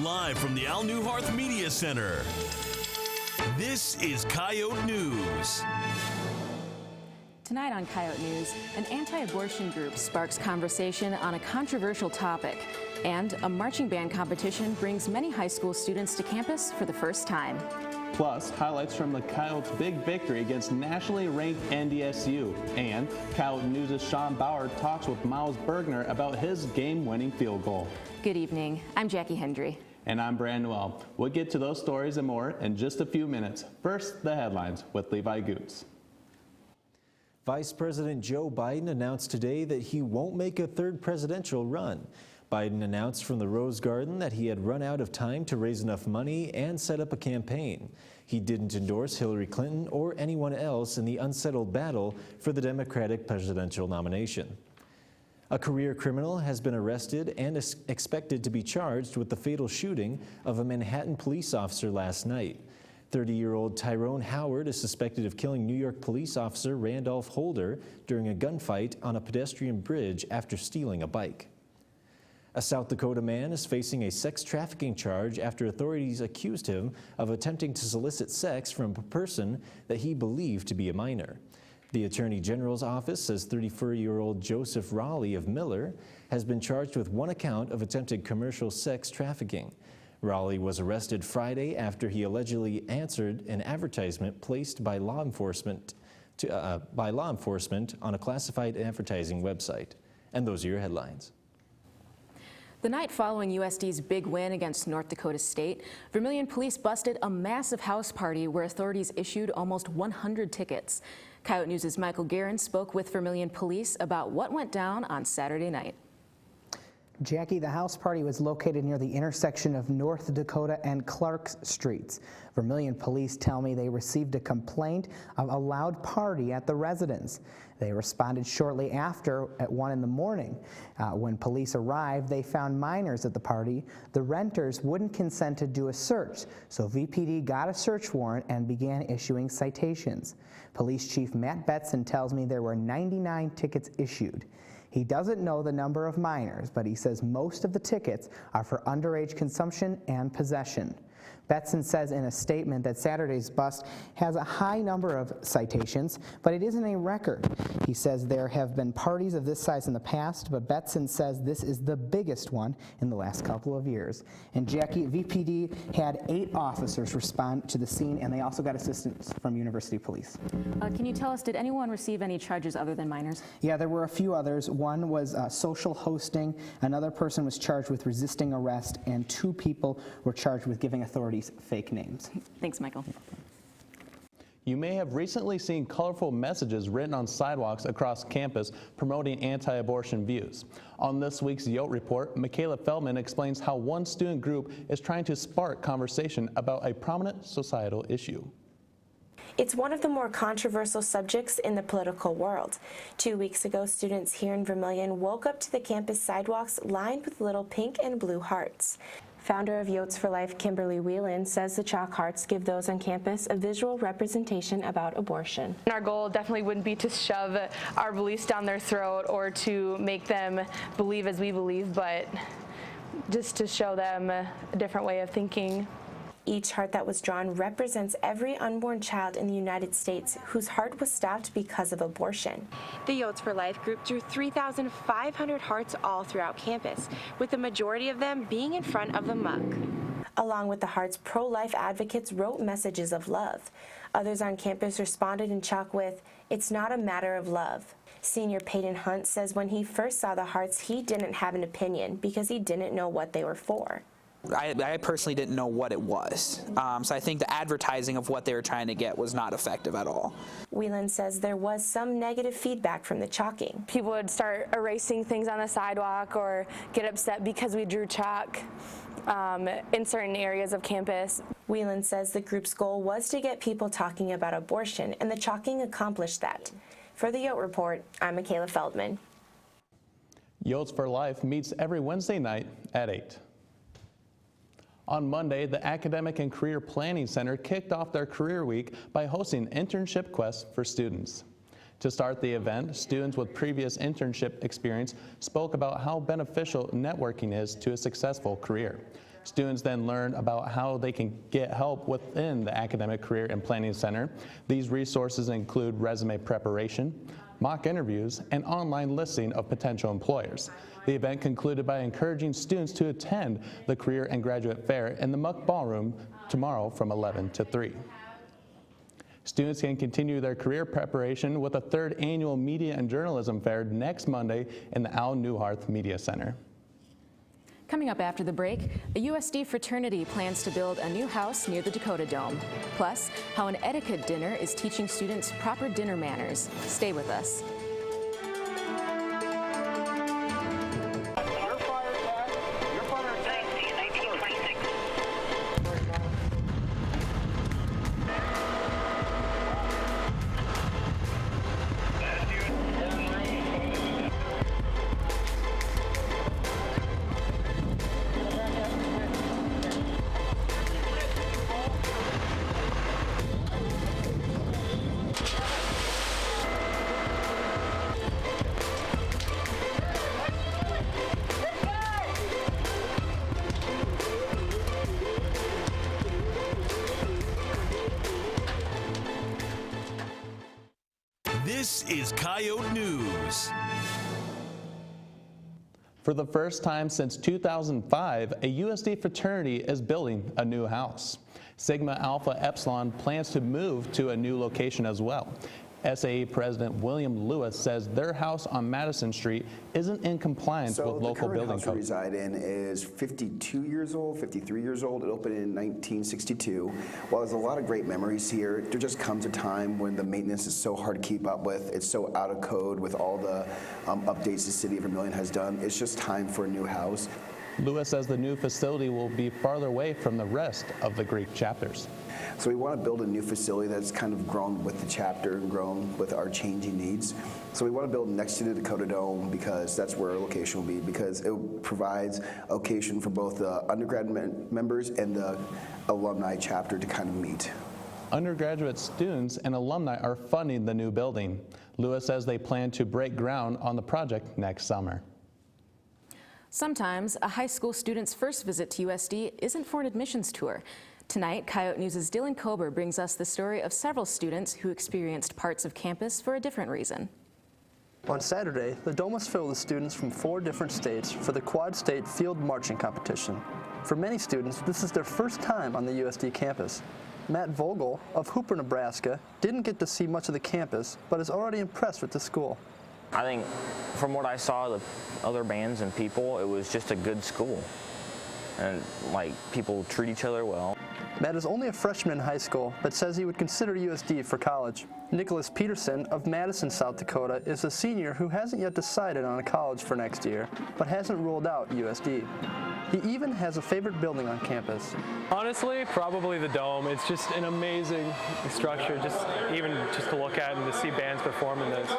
Live from the Al Newharth Media Center, this is Coyote News. Tonight on Coyote News, an anti-abortion group sparks conversation on a controversial topic, and a marching band competition brings many high school students to campus for the first time. Plus, highlights from the Coyotes' big victory against nationally ranked NDSU. And Coyote News' Sean Bauer talks with Miles Bergner about his game-winning field goal. Good evening. I'm Jackie Hendry. And I'm Brandon Noel. We'll get to those stories and more in just a few minutes. First, the headlines with Levi Goots. Vice President Joe Biden announced today that he won't make a third presidential run. Biden announced from the Rose Garden that he had run out of time to raise enough money and set up a campaign. He didn't endorse Hillary Clinton or anyone else in the unsettled battle for the Democratic presidential nomination. A career criminal has been arrested and is expected to be charged with the fatal shooting of a Manhattan police officer last night. 30-year-old Tyrone Howard is suspected of killing New York police officer Randolph Holder during a gunfight on a pedestrian bridge after stealing a bike. A South Dakota man is facing a sex trafficking charge after authorities accused him of attempting to solicit sex from a person that he believed to be a minor. The Attorney General's office says 34-year-old Joseph Raleigh of Miller has been charged with one account of attempted commercial sex trafficking. Raleigh was arrested Friday after he allegedly answered an advertisement placed by law enforcement on a classified advertising website. And those are your headlines. The night following USD's big win against North Dakota State, Vermilion police busted a massive house party where authorities issued almost 100 tickets. Coyote News' Michael Guerin spoke with Vermilion police about what went down on Saturday night. Jackie, the house party was located near the intersection of North Dakota and Clark's Streets. Vermilion police tell me they received a complaint of a loud party at the residence. They responded shortly after at 1 in the morning. When police arrived, they found minors at the party. The renters wouldn't consent to do a search, so VPD got a search warrant and began issuing citations. Police Chief Matt Betson tells me there were 99 tickets issued. He doesn't know the number of minors, but he says most of the tickets are for underage consumption and possession. Betson says in a statement that Saturday's bust has a high number of citations, but it isn't a record. He says there have been parties of this size in the past, but Betson says this is the biggest one in the last couple of years. And Jackie, VPD had 8 officers respond to the scene, and they also got assistance from University Police. Can you tell us, did anyone receive any charges other than minors? Yeah, there were a few others. One was social hosting. Another person was charged with resisting arrest, and 2 people were charged with giving authorities fake names. Thanks, Michael. You may have recently seen colorful messages written on sidewalks across campus promoting anti-abortion views. On this week's Yote Report, Michaela Feldman explains how one student group is trying to spark conversation about a prominent societal issue. It's one of the more controversial subjects in the political world. 2 weeks ago, students here in Vermilion woke up to the campus sidewalks lined with little pink and blue hearts. Founder of Yotes for Life, Kimberly Whelan, says the chalk hearts give those on campus a visual representation about abortion. Our goal definitely wouldn't be to shove our beliefs down their throat or to make them believe as we believe, but just to show them a different way of thinking. Each heart that was drawn represents every unborn child in the United States whose heart was stopped because of abortion. The Yotes for Life group drew 3,500 hearts all throughout campus, with the majority of them being in front of the muck. Along with the hearts, pro-life advocates wrote messages of love. Others on campus responded in chalk with, "It's not a matter of love." Senior Peyton Hunt says when he first saw the hearts, he didn't have an opinion because he didn't know what they were for. I personally didn't know what it was, so I think the advertising of what they were trying to get was not effective at all. Whelan says there was some negative feedback from the chalking. People would start erasing things on the sidewalk or get upset because we drew chalk in certain areas of campus. Whelan says the group's goal was to get people talking about abortion, and the chalking accomplished that. For the Yote Report, I'm Michaela Feldman. Yotes for Life meets every Wednesday night at 8. On Monday, the Academic and Career Planning Center kicked off their career week by hosting internship quests for students. To start the event, students with previous internship experience spoke about how beneficial networking is to a successful career. Students then learn about how they can get help within the Academic Career and Planning Center. These resources include resume preparation, mock interviews, and online listing of potential employers. The event concluded by encouraging students to attend the Career and Graduate Fair in the Muck Ballroom tomorrow from 11 to 3. Students can continue their career preparation with a 3rd annual Media and Journalism Fair next Monday in the Al Newharth Media Center. Coming up after the break, a USD fraternity plans to build a new house near the Dakota Dome. Plus, how an etiquette dinner is teaching students proper dinner manners. Stay with us. This is Coyote News. For the first time since 2005, a USD fraternity is building a new house. Sigma Alpha Epsilon plans to move to a new location as well. SAE President William Lewis says their house on Madison Street isn't in compliance with local building house we code. reside in is 52 years old, 53 years old. It opened in 1962. While there's a lot of great memories here, there just comes a time when the maintenance is so hard to keep up with. It's so out of code with all the updates the city of Vermillion has done. It's just time for a new house. Lewis says the new facility will be farther away from the rest of the Greek chapters. So we want to build a new facility that's kind of grown with the chapter and grown with our changing needs. So we want to build next to the Dakota Dome because that's where our location will be, because it provides a location for both the undergrad members and the alumni chapter to kind of meet. Undergraduate students and alumni are funding the new building. Lewis says they plan to break ground on the project next summer. Sometimes a high school student's first visit to USD isn't for an admissions tour. Tonight, Coyote News' Dylan Kober brings us the story of several students who experienced parts of campus for a different reason. On Saturday, the Dome was filled with students from 4 different states for the Quad State Field Marching Competition. For many students, this is their first time on the USD campus. Matt Vogel of Hooper, Nebraska, didn't get to see much of the campus, but is already impressed with the school. I think from what I saw, the other bands and people, it was just a good school. And like, people treat each other well. Matt is only a freshman in high school, but says he would consider USD for college. Nicholas Peterson of Madison, South Dakota, is a senior who hasn't yet decided on a college for next year, but hasn't ruled out USD. He even has a favorite building on campus. Honestly, probably the Dome. It's just an amazing structure, just to look at and to see bands perform in this.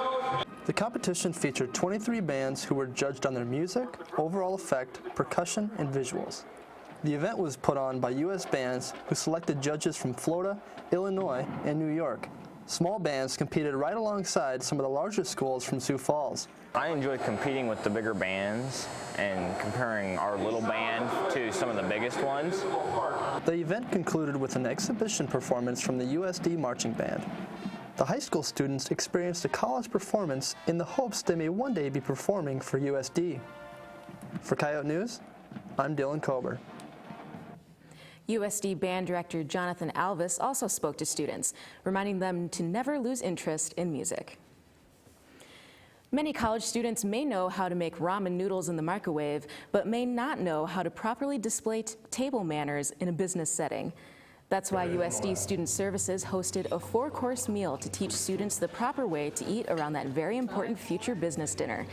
The competition featured 23 bands who were judged on their music, overall effect, percussion, and visuals. The event was put on by U.S. bands who selected judges from Florida, Illinois, and New York. Small bands competed right alongside some of the larger schools from Sioux Falls. I enjoyed competing with the bigger bands and comparing our little band to some of the biggest ones. The event concluded with an exhibition performance from the USD Marching Band. The high school students experienced a college performance in the hopes they may one day be performing for USD. For Coyote News, I'm Dylan Kober. USD band director Jonathan Alvis also spoke to students, reminding them to never lose interest in music. Many college students may know how to make ramen noodles in the microwave, but may not know how to properly display table manners in a business setting. That's why USD Student Services hosted a 4-course meal to teach students the proper way to eat around that very important future business dinner.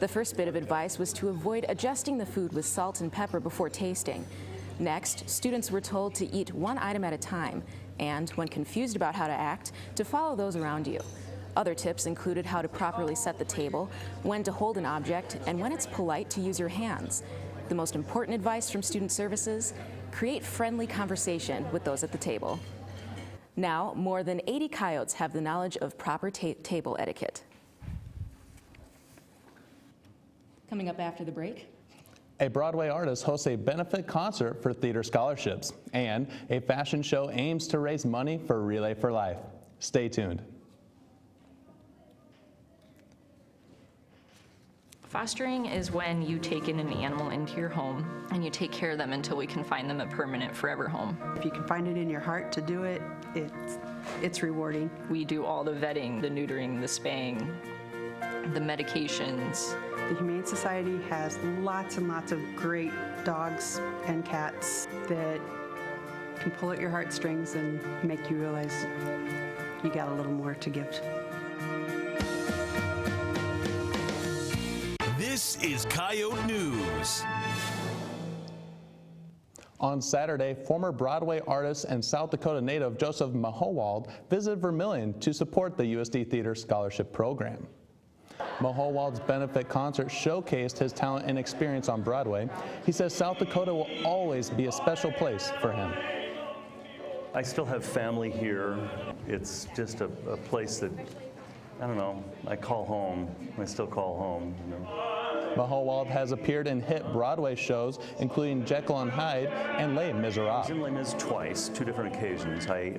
The first bit of advice was to avoid adjusting the food with salt and pepper before tasting. Next, students were told to eat one item at a time, and when confused about how to act, to follow those around you. Other tips included how to properly set the table, when to hold an object, and when it's polite to use your hands. The most important advice from Student Services: create friendly conversation with those at the table. Now, more than 80 coyotes have the knowledge of proper table etiquette. Coming up after the break. A Broadway artist hosts a benefit concert for theater scholarships, and a fashion show aims to raise money for Relay for Life. Stay tuned. Fostering is when you take in an animal into your home and you take care of them until we can find them a permanent forever home. If you can find it in your heart to do it, it's rewarding. We do all the vetting, the neutering, the spaying, the medications. The Humane Society has lots and lots of great dogs and cats that can pull at your heartstrings and make you realize you got a little more to give. This is Coyote News. On Saturday, former Broadway artist and South Dakota native Joseph Mahowald visited Vermilion to support the USD Theater Scholarship Program. Mahowald's benefit concert showcased his talent and experience on Broadway. He says South Dakota will always be a special place for him. I still have family here. It's just a place that, I don't know, I call home. I still call home. You know. Mahowald has appeared in hit Broadway shows, including Jekyll and Hyde and Les Miserables. I was in Les Mis twice, two different occasions. I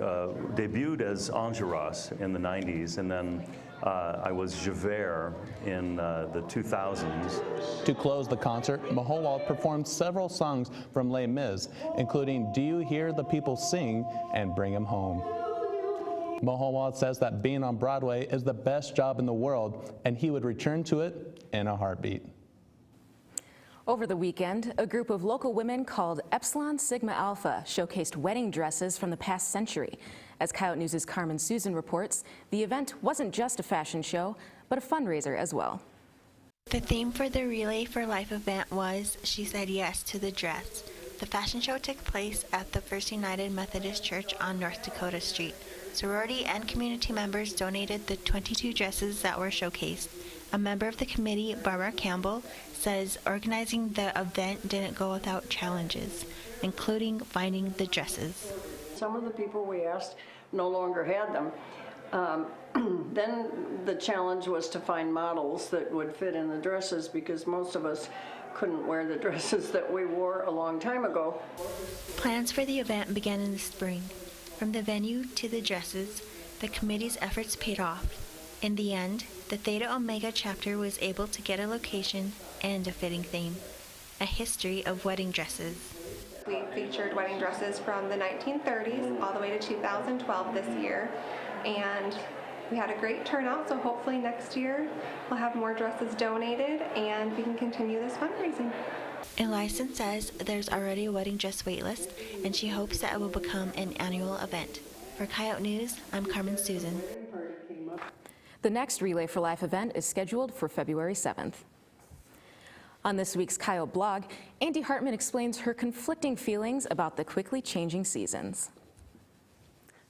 debuted as Enjolras in the 90s, and then I was Javert in the 2000s. To close the concert, Mahowald performed several songs from Les Mis, including Do You Hear the People Sing and Bring 'Em Home. Mahowald says that being on Broadway is the best job in the world, and he would return to it in a heartbeat. Over the weekend, a group of local women called Epsilon Sigma Alpha showcased wedding dresses from the past century. As Coyote News' Carmen Susan reports, the event wasn't just a fashion show, but a fundraiser as well. The theme for the Relay for Life event was She Said Yes to the Dress. The fashion show took place at the First United Methodist Church on North Dakota Street. Sorority and community members donated the 22 dresses that were showcased. A member of the committee, Barbara Campbell, says organizing the event didn't go without challenges, including finding the dresses. Some of the people we asked no longer had them. Then the challenge was to find models that would fit in the dresses, because most of us couldn't wear the dresses that we wore a long time ago. Plans for the event began in the spring. From the venue to the dresses, the committee's efforts paid off. In the end, the Theta Omega chapter was able to get a location and a fitting theme, a history of wedding dresses. We featured wedding dresses from the 1930s all the way to 2012 this year, and we had a great turnout, so hopefully next year we'll have more dresses donated and we can continue this fundraising. Elison says there's already a wedding dress waitlist, and she hopes that it will become an annual event. For Coyote News, I'm Carmen Susan. The next Relay for Life event is scheduled for February 7th. On this week's Coyote blog, Andy Hartman explains her conflicting feelings about the quickly changing seasons.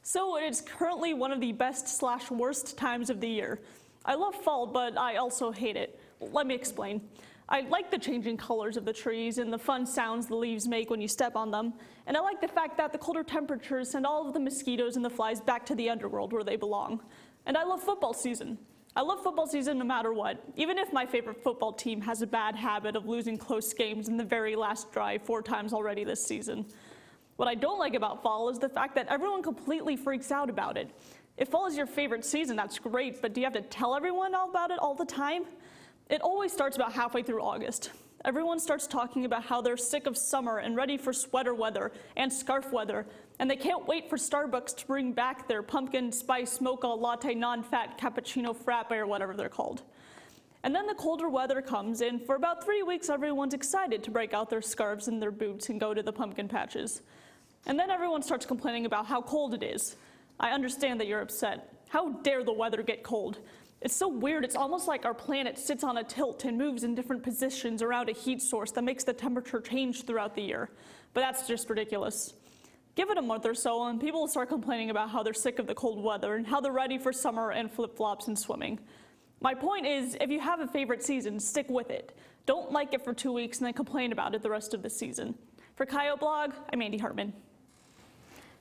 So it is currently one of the best/worst times of the year. I love fall, but I also hate it. Let me explain. I like the changing colors of the trees and the fun sounds the leaves make when you step on them. And I like the fact that the colder temperatures send all of the mosquitoes and the flies back to the underworld where they belong. And I love football season. I love football season no matter what, even if my favorite football team has a bad habit of losing close games in the very last drive 4 times already this season. What I don't like about fall is the fact that everyone completely freaks out about it. If fall is your favorite season, that's great, but do you have to tell everyone all about it all the time? It always starts about halfway through August. Everyone starts talking about how they're sick of summer and ready for sweater weather and scarf weather, and they can't wait for Starbucks to bring back their pumpkin spice mocha latte non-fat cappuccino frappe or whatever they're called. And then the colder weather comes, and for about 3 weeks everyone's excited to break out their scarves and their boots and go to the pumpkin patches. And then everyone starts complaining about how cold it is. I understand that you're upset. How dare the weather get cold? It's so weird, it's almost like our planet sits on a tilt and moves in different positions around a heat source that makes the temperature change throughout the year. But that's just ridiculous. Give it a month or so and people will start complaining about how they're sick of the cold weather and how they're ready for summer and flip-flops and swimming. My point is, if you have a favorite season, stick with it. Don't like it for 2 weeks and then complain about it the rest of the season. For Coyote Blog, I'm Andy Hartman.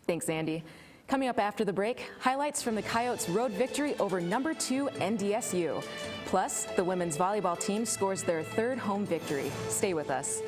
Thanks, Andy. Coming up after the break, highlights from the Coyotes' road victory over number 2 NDSU. Plus, the women's volleyball team scores their 3rd home victory. Stay with us.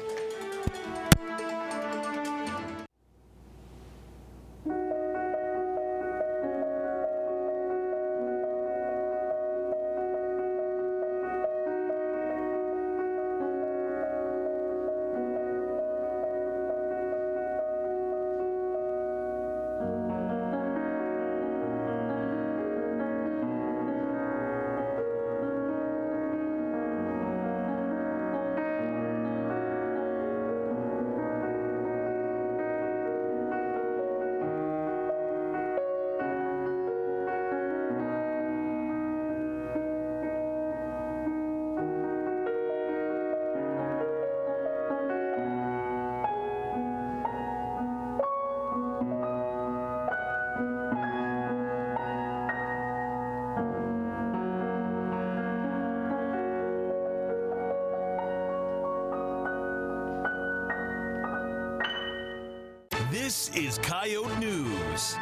This is Coyote News.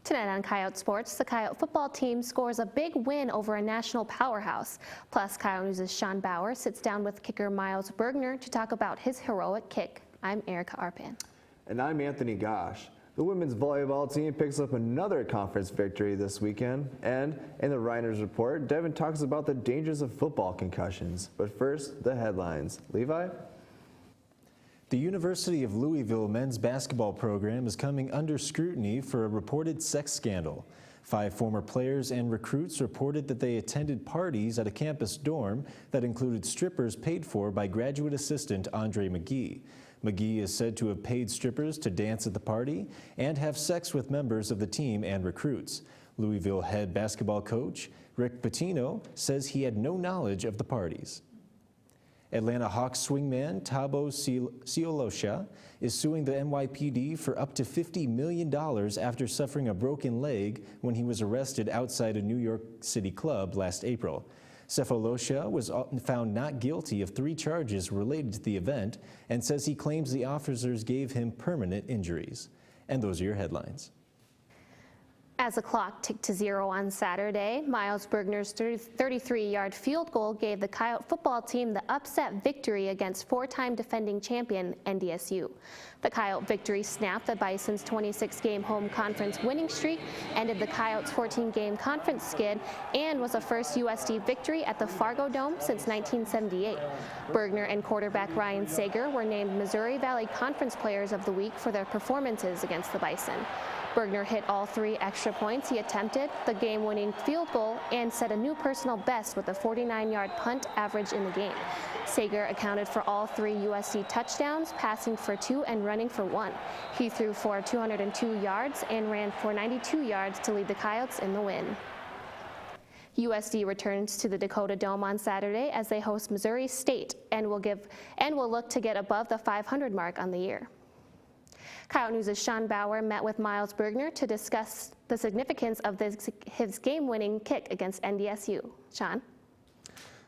Tonight on Coyote Sports, the Coyote football team scores a big win over a national powerhouse. Plus, Coyote News' Sean Bauer sits down with kicker Miles Bergner to talk about his heroic kick. I'm Erica Arpan. And I'm Anthony Gosh. The women's volleyball team picks up another conference victory this weekend. And in the Reiners Report, Devin talks about the dangers of football concussions. But first, the headlines. Levi? The University of Louisville men's basketball program is coming under scrutiny for a reported sex scandal. 5 former players and recruits reported that they attended parties at a campus dorm that included strippers paid for by graduate assistant Andre McGee. McGee is said to have paid strippers to dance at the party and have sex with members of the team and recruits. Louisville head basketball coach Rick Pitino says he had no knowledge of the parties. Atlanta Hawks swingman Thabo Seolosha is suing the NYPD for up to $50 million after suffering a broken leg when he was arrested outside a New York City club last April. Sefolosha was found not guilty of 3 charges related to the event and says he claims the officers gave him permanent injuries. And those are your headlines. As the clock ticked to 0 on Saturday, Miles Bergner's 33-yard field goal gave the Coyote football team the upset victory against 4-time defending champion NDSU. The Coyote victory snapped the Bison's 26-game home conference winning streak, ended the Coyotes' 14-game conference skid, and was the first USD victory at the Fargo Dome since 1978. Bergner and quarterback Ryan Sager were named Missouri Valley Conference Players of the Week for their performances against the Bison. Bergner hit all 3 extra points he attempted, the game-winning field goal, and set a new personal best with a 49-yard punt average in the game. Sager accounted for all 3 USC touchdowns, passing for 2 and running for 1. He threw for 202 yards and ran for 92 yards to lead the Coyotes in the win. USD returns to the Dakota Dome on Saturday as they host Missouri State and will look to get above the 500 mark on the year. Coyote News' Sean Bauer met with Miles Bergner to discuss the significance of his game-winning kick against NDSU. Sean?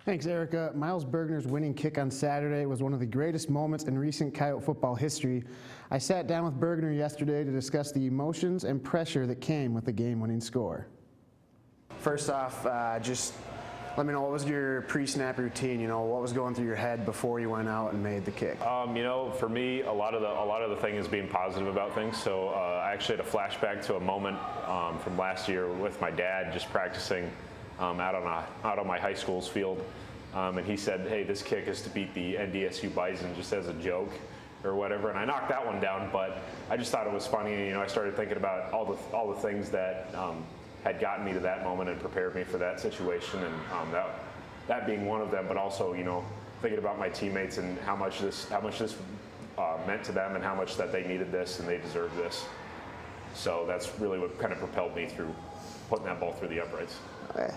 Thanks, Erica. Miles Bergner's winning kick on Saturday was one of the greatest moments in recent Coyote football history. I sat down with Bergner yesterday to discuss the emotions and pressure that came with the game-winning score. First off, just let me know, what was your pre-snap routine? You know, what was going through your head before you went out and made the kick? You know, for me, a lot of the thing is being positive about things. So I actually had a flashback to a moment from last year with my dad, just practicing out on my high school's field, and he said, "Hey, this kick is to beat the NDSU Bison," just as a joke or whatever. And I knocked that one down, but I just thought it was funny. And, you know, I started thinking about all the things that had gotten me to that moment and prepared me for that situation, and that being one of them. But also, you know, thinking about my teammates and how much this meant to them and how much that they needed this and they deserved this. So that's really what kind of propelled me through putting that ball through the uprights. Okay.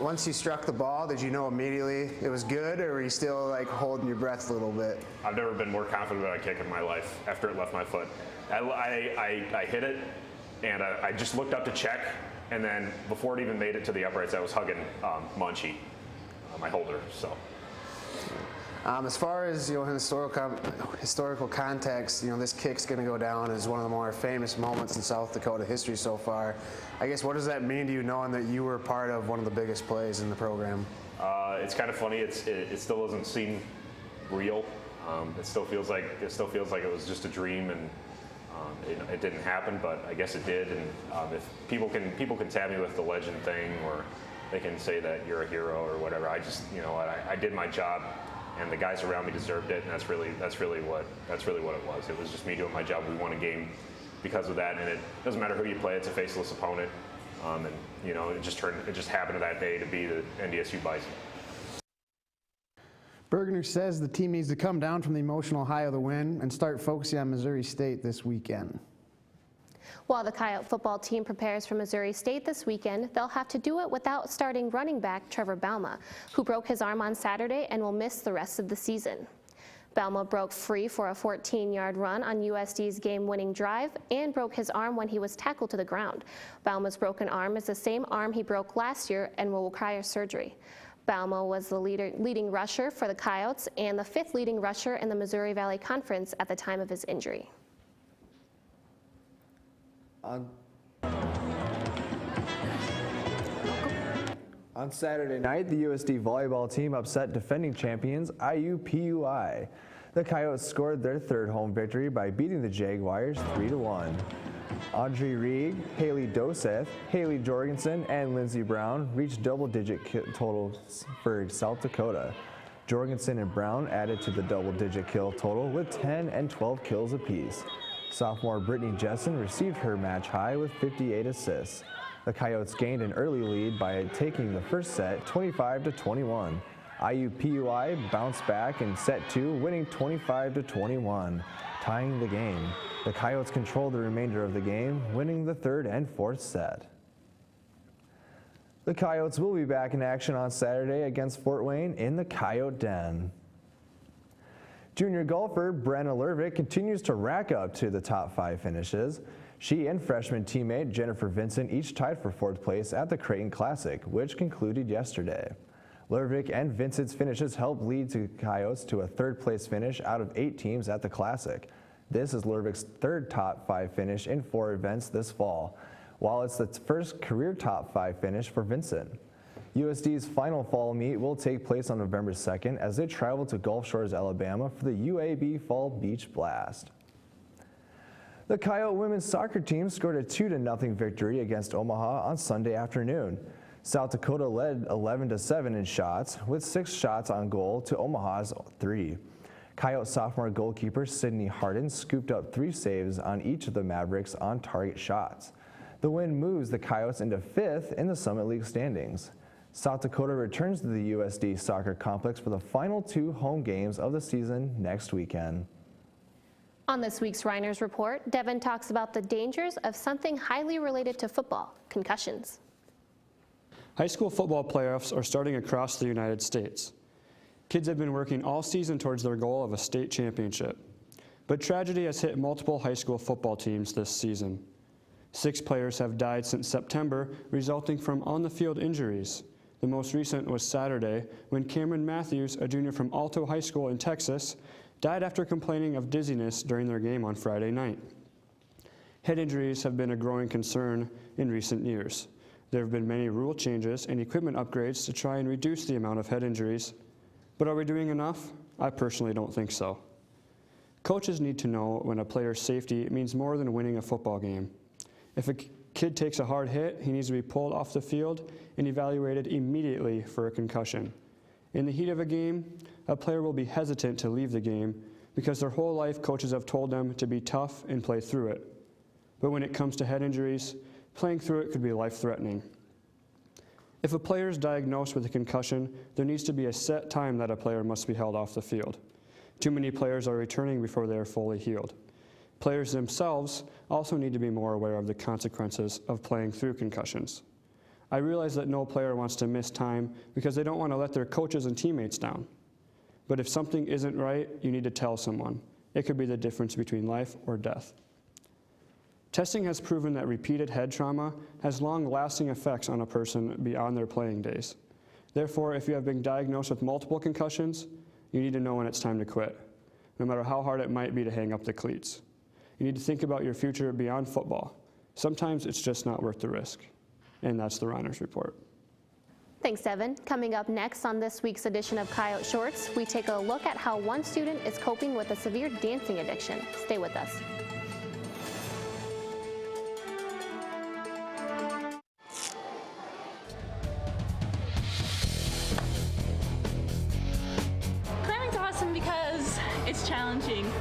Once you struck the ball, did you know immediately it was good, or were you still like holding your breath a little bit? I've never been more confident about a kick in my life after it left my foot. I hit it, and I just looked up to check, and then before it even made it to the uprights, I was hugging Munchie, my holder. So. As far as, you know, historical context, you know, this kick's going to go down as one of the more famous moments in South Dakota history so far. I guess, what does that mean to you, knowing that you were part of one of the biggest plays in the program? It's kind of funny. It still doesn't seem real. It still feels like it was just a dream, and it didn't happen. But I guess it did. And if people can tab me with the legend thing, or they can say that you're a hero or whatever. I just, you know, I did my job. And the guys around me deserved it, and that's really what it was. It was just me doing my job. We won a game because of that, and it doesn't matter who you play; it's a faceless opponent. And you know, it just happened that day to be the NDSU Bison. Bergner says the team needs to come down from the emotional high of the win and start focusing on Missouri State this weekend. While the Coyote football team prepares for Missouri State this weekend, they'll have to do it without starting running back Trevor Balma, who broke his arm on Saturday and will miss the rest of the season. Balma broke free for a 14-yard run on USD's game-winning drive and broke his arm when he was tackled to the ground. Balma's broken arm is the same arm he broke last year and will require surgery. Balmo was the leading rusher for the Coyotes and the 5th leading rusher in the Missouri Valley Conference at the time of his injury. On Saturday night, the USD volleyball team upset defending champions IUPUI. The Coyotes scored their 3rd home victory by beating the Jaguars 3-1. Audrey Reed, Haley Doseth, Haley Jorgensen, and Lindsey Brown reached double-digit totals for South Dakota. Jorgensen and Brown added to the double-digit kill total with 10 and 12 kills apiece. Sophomore Brittany Jessen received her match high with 58 assists. The Coyotes gained an early lead by taking the first set 25-21. IUPUI bounced back in set 2, winning 25-21, tying the game. The Coyotes controlled the remainder of the game, winning the 3rd and 4th set. The Coyotes will be back in action on Saturday against Fort Wayne in the Coyote Den. Junior golfer Brenna Lervick continues to rack up to the top 5 finishes. She and freshman teammate Jennifer Vincent each tied for 4th place at the Creighton Classic, which concluded yesterday. Lervick and Vincent's finishes helped lead the Coyotes to a 3rd place finish out of 8 teams at the Classic. This is Lervick's 3rd top 5 finish in 4 events this fall, while it's the first career top 5 finish for Vincent. USD's final fall meet will take place on November 2nd as they travel to Gulf Shores, Alabama for the UAB Fall Beach Blast. The Coyote women's soccer team scored a 2-0 victory against Omaha on Sunday afternoon. South Dakota led 11-7 in shots, with 6 shots on goal to Omaha's 3. Coyote sophomore goalkeeper Sydney Harden scooped up 3 saves on each of the Mavericks' on-target shots. The win moves the Coyotes into 5th in the Summit League standings. South Dakota returns to the USD soccer complex for the final 2 home games of the season next weekend. On this week's Reiners Report, Devin talks about the dangers of something highly related to football, concussions. High school football playoffs are starting across the United States. Kids have been working all season towards their goal of a state championship. But tragedy has hit multiple high school football teams this season. 6 players have died since September, resulting from on-the-field injuries. The most recent was Saturday, when Cameron Matthews, a junior from Alto High School in Texas, died after complaining of dizziness during their game on Friday night. Head injuries have been a growing concern in recent years. There have been many rule changes and equipment upgrades to try and reduce the amount of head injuries. But are we doing enough? I personally don't think so. Coaches need to know when a player's safety means more than winning a football game. If a kid takes a hard hit, he needs to be pulled off the field and evaluated immediately for a concussion. In the heat of a game, a player will be hesitant to leave the game because their whole life coaches have told them to be tough and play through it. But when it comes to head injuries, playing through it could be life-threatening. If a player is diagnosed with a concussion, there needs to be a set time that a player must be held off the field. Too many players are returning before they are fully healed. Players themselves also need to be more aware of the consequences of playing through concussions. I realize that no player wants to miss time because they don't want to let their coaches and teammates down. But if something isn't right, you need to tell someone. It could be the difference between life or death. Testing has proven that repeated head trauma has long-lasting effects on a person beyond their playing days. Therefore, if you have been diagnosed with multiple concussions, you need to know when it's time to quit, no matter how hard it might be to hang up the cleats. You need to think about your future beyond football. Sometimes it's just not worth the risk. And that's the Reiners Report. Thanks, Devin. Coming up next on this week's edition of Coyote Shorts, we take a look at how one student is coping with a severe dancing addiction. Stay with us. Climbing's awesome because it's challenging,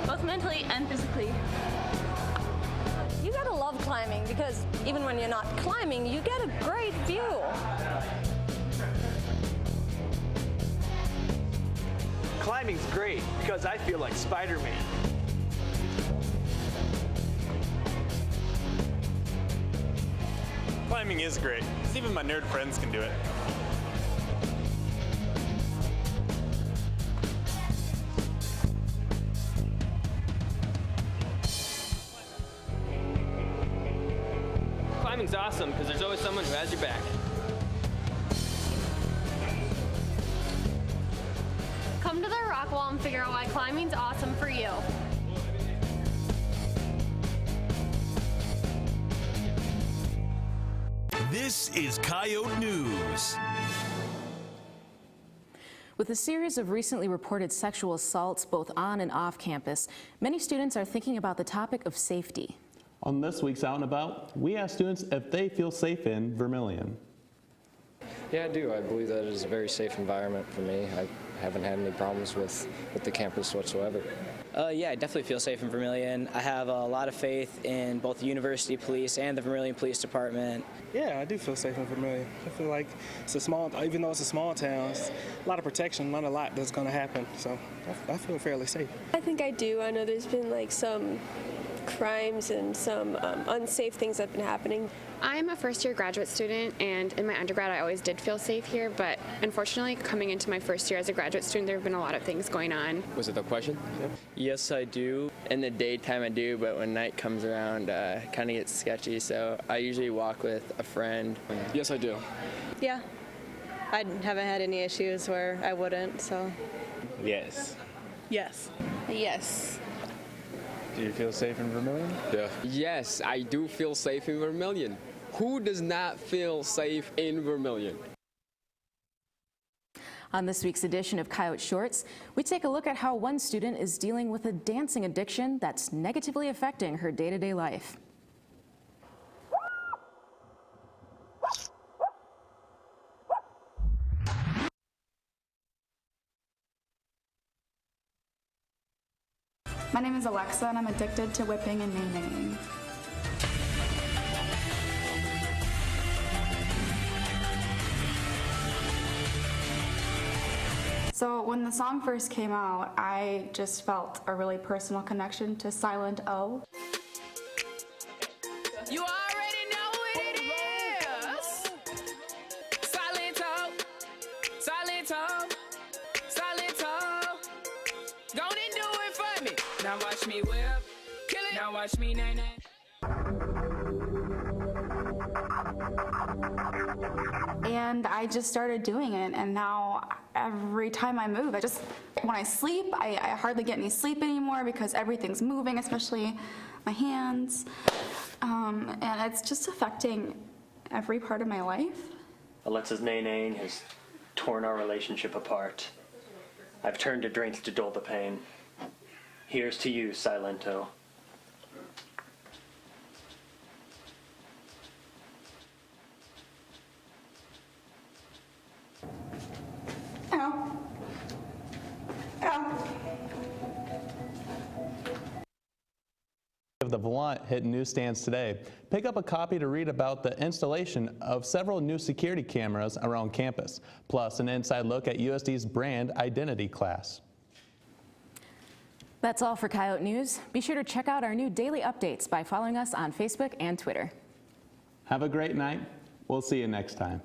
both mentally and physically. You gotta love climbing because even when you're not climbing, you get a great view. Climbing's great because I feel like Spider-Man. Climbing is great, because even my nerd friends can do it. Climbing's awesome because there's always someone who has your back. figure out why climbing's awesome for you. This is Coyote News. With a series of recently reported sexual assaults both on and off campus, many students are thinking about the topic of safety. On this week's Out and About, we asked students if they feel safe in Vermilion. Yeah, I do. I believe that it is a very safe environment for me. I haven't had any problems with the campus whatsoever. Yeah, I definitely feel safe in Vermilion. I have a lot of faith in both the University Police and the Vermilion Police Department. Yeah, I do feel safe in Vermilion. I feel like it's a small, even though it's a small town, it's a lot of protection, not a lot that's going to happen. So I feel fairly safe. I think I do. I know there's been like some crimes and some unsafe things that have been happening. I'm a first-year graduate student, and in my undergrad I always did feel safe here, but unfortunately coming into my first year as a graduate student there have been a lot of things going on. Was it the question? Yep. Yes, I do. In the daytime I do, but when night comes around kind of gets sketchy, so I usually walk with a friend. Yes, I do. Yeah. I haven't had any issues where I wouldn't, so. Yes. Yes. Yes. Do you feel safe in Vermilion? Yeah. Yes, I do feel safe in Vermilion. Who does not feel safe in Vermilion? On this week's edition of Coyote Shorts, we take a look at how one student is dealing with a dancing addiction that's negatively affecting her day-to-day life. My name is Alexa, and I'm addicted to whipping and nay-naying. So when the song first came out, I just felt a really personal connection to Silent O. You already know what it is. Silent O, Silent O, Silent O. Go and do it for me. Now watch me whip, kill it. Now watch me nay nay. And I just started doing it, and now every time I move, when I sleep, I hardly get any sleep anymore because everything's moving, especially my hands. And it's just affecting every part of my life. Alexa's nay-naying has torn our relationship apart. I've turned to drink to dull the pain. Here's to you, Silento. Ow. Ow. Of the Volant hit newsstands today. Pick up a copy to read about the installation of several new security cameras around campus, plus an inside look at USD's brand identity class. That's all for Coyote News. Be sure to check out our new daily updates by following us on Facebook and Twitter. Have a great night. We'll see you next time.